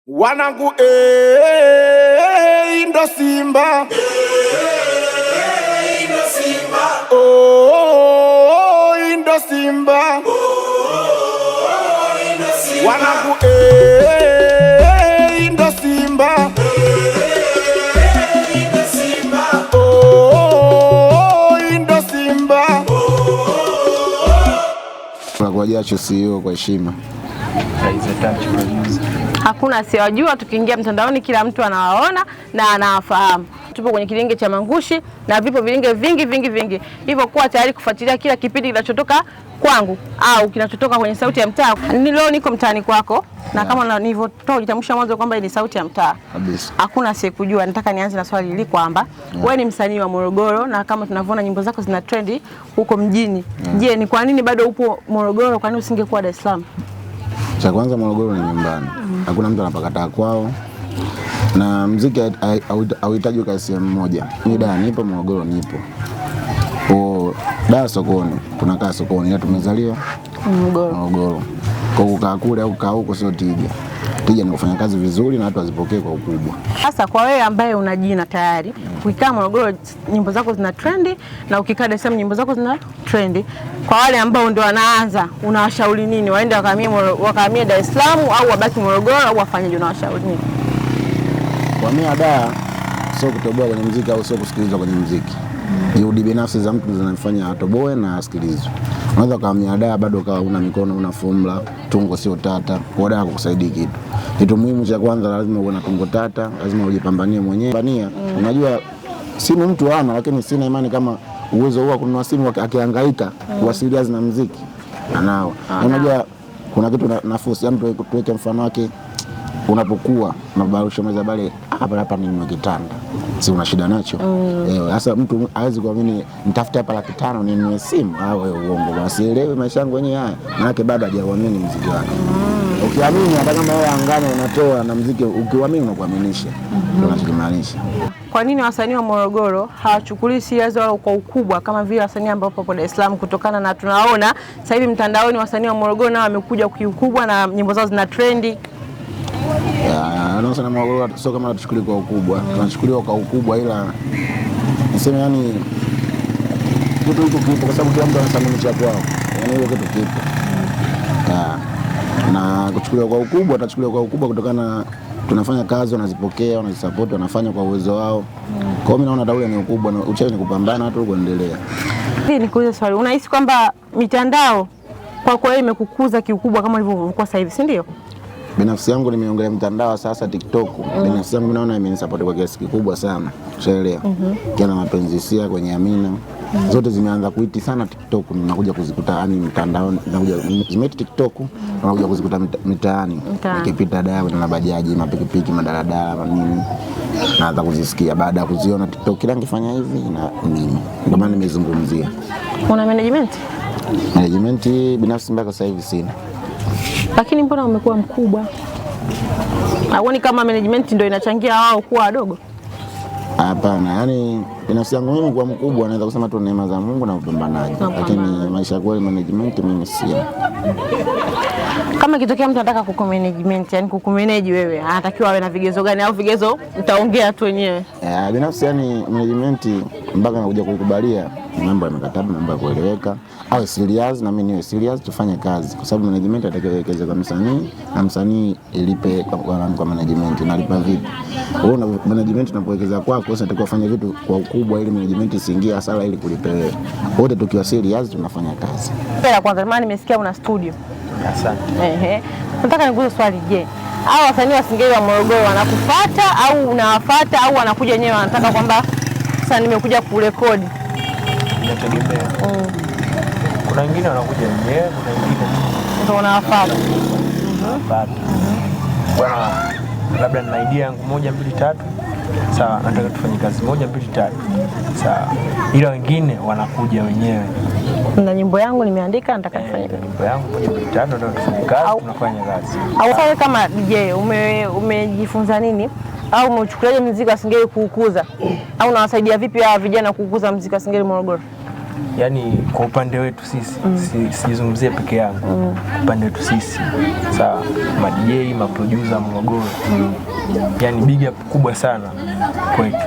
Wanangu ndo Simba, ndo Simba, oh ndo Simba, ndo Simba. Wanangu ndo Simba, ndo Simba, oh ndo Simba. Kwa jasho CEO kwa heshima. Hakuna siwajua, tukiingia mtandaoni kila mtu anawaona na anawafahamu. Tupo kwenye kilinge cha Mangushi na vipo vilinge vingi. Hivyo kuwa tayari kufuatilia kila kipindi kinachotoka kwangu au kinachotoka kwenye Sauti ya Mtaa. Leo niko mtaani kwako na kama nilivyotoa jitambulisha mwanzo kwamba ni Sauti ya Mtaa. Kabisa. Hakuna asiyekujua. Nataka nianze na swali hili kwamba wewe ni msanii wa Morogoro na kama tunavyoona nyimbo zako zina trendi huko mjini. Je, ni kwa nini bado upo Morogoro? Kwa nini usingekuwa Dar es Salaam? Cha kwanza Morogoro ni nyumbani. Hakuna mtu anapakataa kwao. Na muziki hauhitaji ukae sehemu moja. Mimi Dar nipo, Morogoro nipo. Dar sokoni, tunakaa sokoni na tumezaliwa Morogoro. Kwa kukaa kule au kukaa huko sio tija. Tija ni kufanya kazi vizuri na watu wazipokee kwa ukubwa. Sasa kwa wewe ambaye una jina tayari, ukikaa Morogoro nyimbo zako zina trendi na ukikaa Dar es Salaam nyimbo zako zina trendi. Kwa wale ambao ndio wanaanza, unawashauri nini? Waende wakahamie Dar es Salaam au wabaki Morogoro au wafanyaje, unawashauri nini? Kwa mimi Dar sio kutoboa kwenye muziki au sio kusikilizwa kwenye muziki. Juhudi binafsi za mtu zinafanya atoboe na asikilizwe. Unaweza kuhamia Dar bado ukawa una mikono, una formula, tungo sio tata. Kwa Dar kukusaidia kitu. Kitu muhimu cha kwanza lazima uwe na tungo tata, lazima ujipambanie mwenyewe. Unajua simu mtu hana, lakini sina imani kama uwezo huo kununua simu akihangaika kuwasiliana na muziki. Anao. Unajua kuna kitu nafasi mtu tuweke mfano wake unapokuwa unabarusha meza bale hapa ni kitanda. Si una shida nacho. Sasa mtu hawezi kuamini nitafuta hapa $500 ninunue simu au uongo. Wasielewe maisha yangu wenyewe haya. Maana bado hajaamini muziki wake. Ukiamini hata kama wewe angana unatoa na muziki, ukiamini unakuaminisha. Ndio unachomaanisha. Kwa nini wasanii wa Morogoro hawachukuli serious wao kwa ukubwa kama vile wasanii ambao wapo Dar es Salaam, kutokana na tunaona sasa hivi mtandaoni wasanii wa Morogoro nao wamekuja kwa ukubwa na nyimbo zao zina trendi? Sana Morogoro sio kama tuchukuliwa kwa ukubwa. Tunachukuliwa kwa ukubwa, ila niseme yani kitu hiko kipo kwa sababu kila mtu anasamini cha kwao. Yaani hiyo kitu kipo. Na kuchukuliwa kwa ukubwa, tunachukuliwa kwa ukubwa kutokana tunafanya kazi, wanazipokea, wanazisupport, wanafanya kwa uwezo wao. Kwa hiyo mimi naona daula ni ukubwa na uchawi ni kupambana watu kuendelea. Hii ni kuuliza swali. Unahisi kwamba mitandao kwa kweli imekukuza kiukubwa kama ilivyokuwa sasa hivi, si ndio? Binafsi yangu nimeongelea mtandao sasa TikTok. Binafsi yangu naona imenisupport kwa kiasi kikubwa sana. Ushaelewa? Kiana mapenzi sia kwenye Amina. Zote zimeanza kuiti sana TikTok, nakuja kuzikuta yani mtandaoni, nakuja zimeti TikTok, nakuja kuzikuta mitaani. Nikipita Dar na bajaji, mapikipiki, madaladala, nini. Naanza kuzisikia baada ya kuziona TikTok kila nikifanya hivi na nini. Ndio maana nimezungumzia. Una management? Management binafsi mpaka sasa hivi sina. Lakini mbona umekuwa mkubwa? Hauoni kama management ndio inachangia wao kuwa wadogo? Hapana, yani binafsi yangu mimi kuwa mkubwa naweza kusema tu neema za Mungu na upambanaji. Lakini maisha kwa management mimi sina. Kama kitokea mtu anataka kukumanagement, yani kukumanage wewe, anatakiwa awe na vigezo gani au vigezo mtaongea tu wenyewe? Binafsi yani management mpaka nakuja kuikubalia mambo ya mikataba, mambo ya kueleweka, awe serious na mimi niwe serious, tufanye kazi. Kwa sababu management atakiwekeza kwa msanii na msanii ilipe kwa management, nalipa vipi? Wewe na management unapowekeza kwako, sasa unatakiwa kufanya vitu kwa ukubwa ili management isiingie hasara ili kulipe wewe. Wote tukiwa serious tunafanya kazi. Kwa kwanza maana nimesikia una studio. Asante. Nataka nikuulize swali, je, hao wasanii wa Singeli wa Morogoro wanakufuata au unawafuata au wanakuja wenyewe wanataka kwamba sasa nimekuja kurekodi? Inategemea. Kuna wengine wanakuja wenyewe, kuna wengine ndio wanawafuata. Bwana, labda nina idea yangu 1 2 3. Sawa, nataka tufanye kazi 1 2 3. Sawa. Ila wengine wanakuja wenyewe. Na nyimbo yangu nimeandika, nataka nifanye nyimbo yangu 1 2 3, ndio tufanye kazi, tunafanya kazi. Au wewe kama DJ umejifunza nini? Au umeuchukuliaje muziki wa Singeli kuukuza? Au unawasaidia vipi hawa vijana kuukuza muziki wa Singeli Morogoro? yani kwa upande wetu sisi sijizungumzie peke yangu, upande wetu sisi sawa, ma DJ, ma producer Morogoro, yani big up kubwa sana kwetu,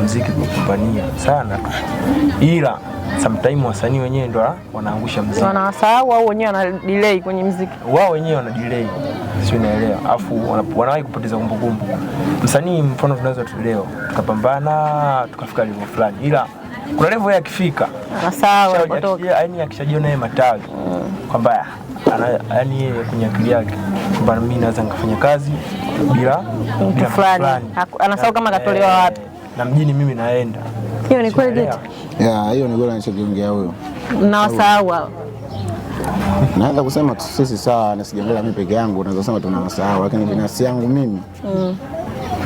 muziki tunapambania sana, ila sometimes wasanii wenyewe ndo wanaangusha muziki, wanasahau au wenyewe wana delay kwenye muziki, wao wenyewe wana delay, sio, naelewa, afu wanawahi kupoteza kumbukumbu. Msanii mfano tunaweza leo tukapambana tukafika level fulani, ila kuna level yake akifika anasahau kutoka, yani akishajiona yeye matawi kwamba yani yeye kwenye akili yake kwamba mimi naweza nikafanya kazi bila fulani, anasahau kama katolewa wapi na mjini mimi naenda. Hiyo ni kweli Geti? Hiyo ni kweli anachokiongea huyo. Na wasahau hao. Naweza kusema sisi sawa, na sijaongelea mimi peke yangu, naweza kusema tunawasahau, lakini binafsi yangu mimi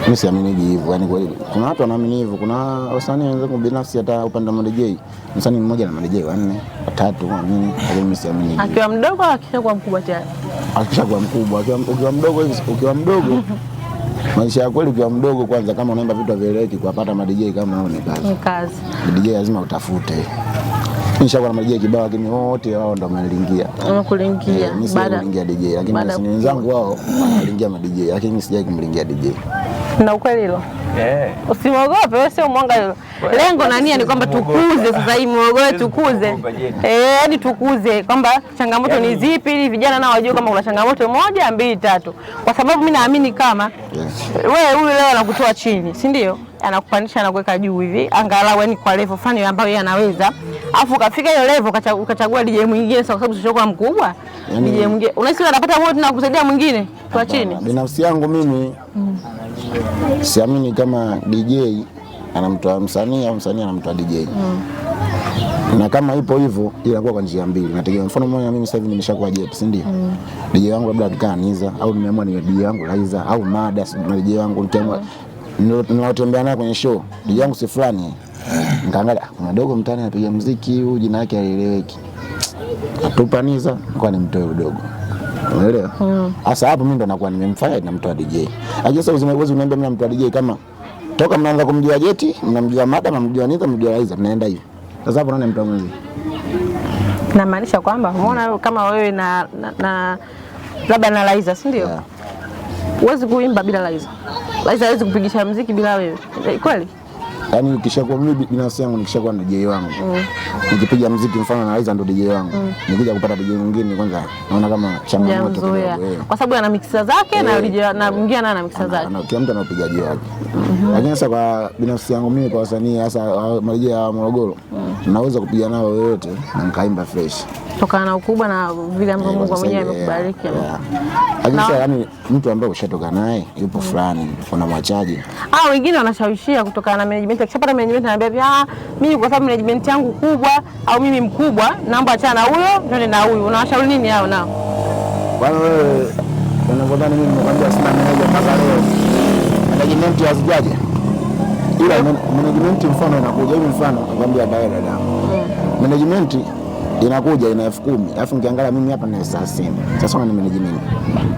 mimi siamini hivyo. Yani kuna watu wanaamini hivyo, kuna wasanii wenzangu binafsi hata upande wa DJ, msanii mmoja na DJ 4, 3, mimi mimi siamini hivyo. Akiwa mdogo au akishakuwa mkubwa tayari? Akishakuwa mkubwa, ukiwa mdogo hivi, ukiwa mdogo maisha ya kweli, ukiwa mdogo kwanza, kama unaimba vitu vieleweki, kuwapata ma DJ kama hao ni kazi. Ni kazi. DJ lazima utafute. Nishakuwa na DJ kibao, lakini wote wao ndo wameingia. Wamekulingia. Mimi sijaingia DJ, lakini wasanii wenzangu wao wanaingia ma DJ, lakini mimi sijai kumlingia DJ. Na ukweli hilo? Usimwogope, wewe sio mwanga hilo. Lengo na nia ni kwamba tukuze sasa hivi Morogoro, tukuze. Yaani tukuze kwamba changamoto ni zipi, ili vijana nao wajue kama kuna changamoto 1, 2, 3. Kwa sababu mimi naamini kama wewe huyu leo anakutoa chini, si ndio? Anakupandisha anakuweka juu hivi, angalau yani kwa level fulani ambayo yeye anaweza. Alafu ukafika hiyo level ukachagua DJ mwingine kwa sababu sio mkubwa. DJ mwingine. Unahisi anapata wote na kusaidia mwingine kwa chini. Binafsi yangu mimi siamini kama DJ anamtoa msanii au msanii anamtoa DJ. Na kama ipo hivyo inakuwa kwa njia mbili. Nategemea mfano mimi sasa hivi nimeshakuwa Jet, si ndio? DJ wangu labda akaniza au nimeamua ni DJ wangu Laiza au Mada, na DJ wangu nikiamua ninatembea naye kwenye show. DJ wangu si fulani. Nikaangalia kuna dogo mtani anapiga muziki, huyu jina lake halieleweki. Atupaniza kwa ni mtoe dogo. Unaelewa? Sasa hapo mimi ndo nakuwa nimemfanya na mtoa DJ. Sasa usiwezi uniambia mimi namtoa DJ kama toka mnaanza kumjua Jeti, mnamjua Mada, mnamjua Niza, mnamjua Laiza, tunaenda hivi. Sasa hapo nani mtoa mwenzi? Na maanisha kwamba umeona kama wewe na labda na Laiza, si ndio? Huwezi kuimba bila Laiza. Laiza hawezi kupigisha muziki bila wewe. Kweli? Yaani ukishakuwa mimi binafsi yangu nikishakuwa na DJ wangu. Nikipiga muziki mfano na Laiza ndo DJ wangu. Nikija kupata DJ mwingine kwanza naona kama changamoto kidogo. Kwa sababu ana mixa zake na mwingine ana mixa zake. Na kila mtu ana upigaji wake. Lakini sasa kwa binafsi yangu mimi kwa wasanii hasa DJ wa Morogoro naweza kupiga nao yoyote na nikaimba fresh. Kutokana na ukubwa na vile ambavyo Mungu mwenyewe amekubariki. Lakini sasa yani mtu ambaye ushatoka naye yupo fulani unamwachaje? Wengine wanashawishia kutokana na management. Akishapata management anambia mimi kwa sababu management yangu kubwa au mimi mkubwa naomba achana na huyo twende na huyu. Unawashauri nini hao nao? Bwana wewe unadhani mimi nimekwambia sina manager mpaka leo. Management hazijaje. Ila management mfano inakuja hivi, mfano nakwambia dada. Management inakuja ina 10,000. Alafu nikiangalia mimi hapa na 30. Sasa ni management.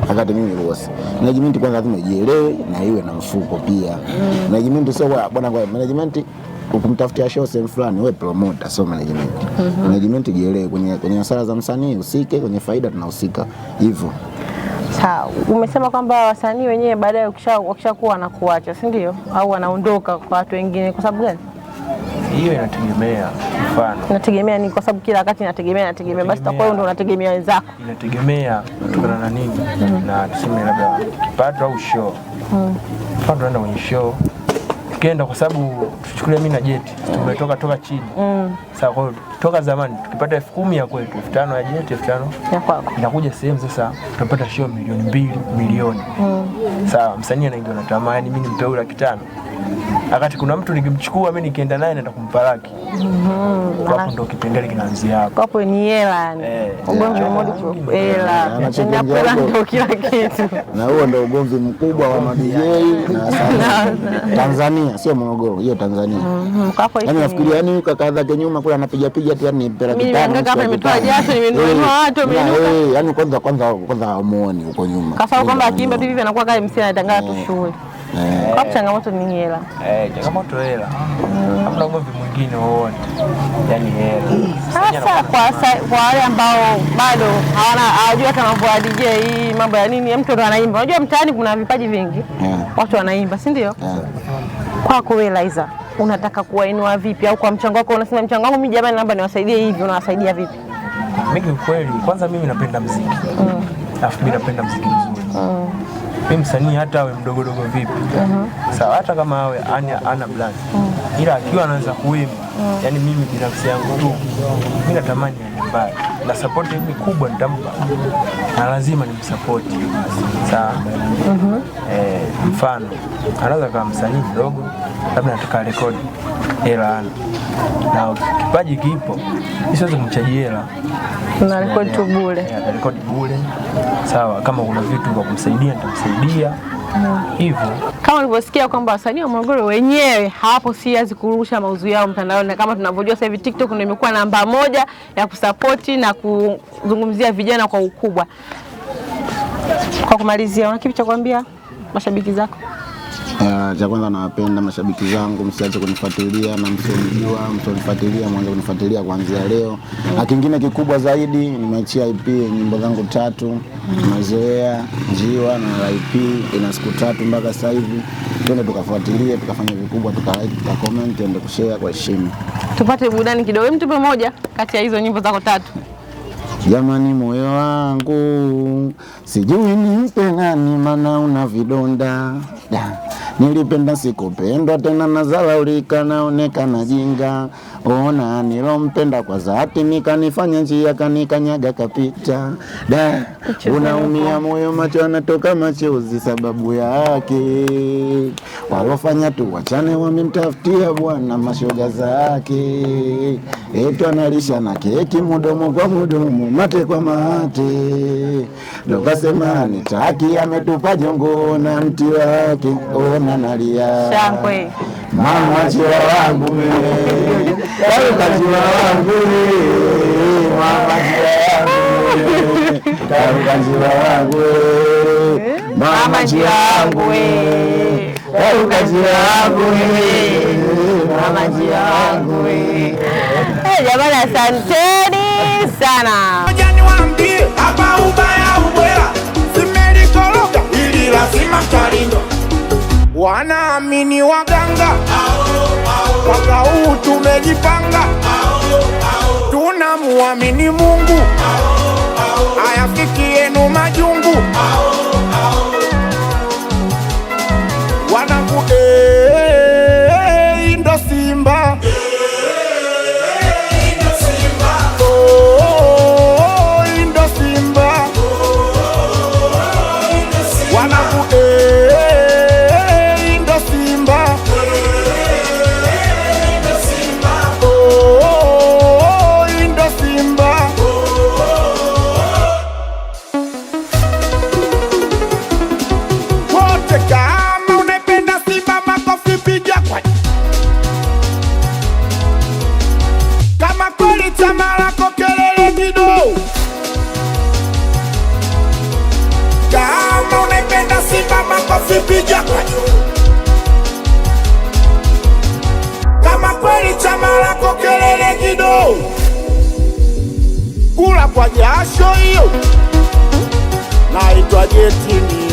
Wakati mimi boss. Management kwanza lazima ijielewe na iwe na mfuko pia. Management sio bwana, kwa management ukumtafutia show sehemu fulani, wewe promoter sio management. Management ijielewe kwenye hasara za msanii usike, kwenye faida tunahusika. Hivyo. Sawa, umesema kwamba wasanii wenyewe baadaye wakishakuwa wanakuacha, si ndio? Au wanaondoka kwa watu wengine kwa sababu gani? Hiyo inategemea mfano. Inategemea ni kwa sababu kila wakati inategemea basi itakuwa ndio unategemea wenzako. Inategemea kutokana na nini? Na tuseme labda kipato au show. Mfano tunaenda kwenye show. Tukienda kwa sababu tuchukulie mimi na Jeti tumetoka chini. Sasa kwa toka zamani tukipata 10,000 ya kwetu, 5,000 ya Jeti, 5,000 ya kwako. Inakuja sehemu sasa tunapata show milioni 2 milioni. Sawa, msanii anaingia na tamaa, yani mimi nimpe 500,000. Wakati kuna mtu nikimchukua mimi nikienda naye naenda kumpa laki. Hapo ndo kipengele kinaanzia hapo. Hapo ni hela yani. Ugomvi mmoja hela. Hela ndio kila kitu. Na huo ndio ugomvi mkubwa wa madj na Tanzania, sio Morogoro, hiyo Tanzania. Yaani nafikiria yani kaka zake nyuma kule anapiga tu yani mpira kitano. Mimi ngaka hapa nimetoa jasho, nimenunua watu wamenuka. Yaani kwanza amuone huko nyuma. Kwa sababu kwamba akiimba tu hivi anakuwa kama MC anatangaza tu shule. Kwa changamoto ni hela. Changamoto hela. Hamna ugomvi mwingine wowote. Yaani hela. Sasa kwa wale ambao bado hawajui hata mambo ya DJ, mambo ya nini, mtu ndo anaimba. Unajua mtaani kuna vipaji vingi. Watu wanaimba, si ndio? Kwako wewe Laizer, unataka kuwainua vipi, au kwa mchango wako unasema mchango wangu mimi jamani naomba niwasaidie hivi, unawasaidia vipi? Mimi kweli kwanza mimi napenda muziki. Alafu mimi napenda muziki mzuri. Mimi msanii hata awe mdogo vipi. Sawa, hata kama awe ana brand. Ila akiwa anaanza kuimba, yani mimi binafsi yangu tu mimi natamani mbali. Na support mimi kubwa nitampa. Na lazima nimsupport. Sawa. Mfano, anaweza kama msanii mdogo, labda nataka rekodi hela ana. Na kipaji kipo, siwezi kumchaji hela. Na rekodi tu bure. Rekodi bure. Sawa, kama kuna vitu vya kumsaidia nitamsaidia. Hivyo. Kama ulivyosikia kwamba wasanii wa Morogoro wenyewe hawapo serious kurusha maudhui yao mtandaoni, na kama tunavyojua sasa hivi TikTok ndio imekuwa namba 1 ya kusapoti na kuzungumzia vijana kwa ukubwa. Kwa kumalizia, una kipi cha kuambia mashabiki zako? Cha kwanza nawapenda mashabiki zangu, msiache kunifuatilia, na msonifuatilia, mwanzo kunifuatilia kuanzia leo. Na kingine kikubwa zaidi, nimeachia EP nyimbo zangu 3, Mazoea, Njiwa na EP, ina siku 3 mpaka sasa hivi. Twende tukafuatilie, tukafanya vikubwa, tukalike, tukacomment, ende kushare kwa heshima. Tupate burudani kidogo, mtupe moja kati ya hizo nyimbo zako 3. Jamani moyo wangu sijui nimpe nani, maana una vidonda. Nilipenda sikupendwa tena, nazalaulika naonekana jinga. Ona nilompenda kwa dhati, nikanifanya njia kanikanyaga kapita. Unaumia moyo, macho yanatoka machozi sababu yake. Walofanya tu wachane wamemtafutia bwana mashoga zake. Etu analisha na keki mudomo kwa mudomo, mate kwa mate. Dokasema nitaki, ametupa jongo na mti wake. Ona nalia Shangwe mama jiwa wangu mimi, karuka wangu mama jiwa wangu, mama jiwa wangu, karuka wangu mama jiwa wangu. Jamani, asanteni sana. Ngoja niwaambie hapa ubaya ubwela, simelikoroga ili lazima mtalindwa. Wanaamini waganga, mwaka huu tumejipanga, tunamuamini Mungu, ayafikienu majungu. Wanangu ndo Simba, ndo Simba. Wanangu ndo Simba, ndo Simba. Wote kama unapenda Simba makofi piga kwa. Kama kweli chama lako kelele kidogo. Kama unapenda Simba makofi piga kwa. Kama kweli chama lako kelele kidogo. Kula kwa jasho hiyo. Naitwa Jetini.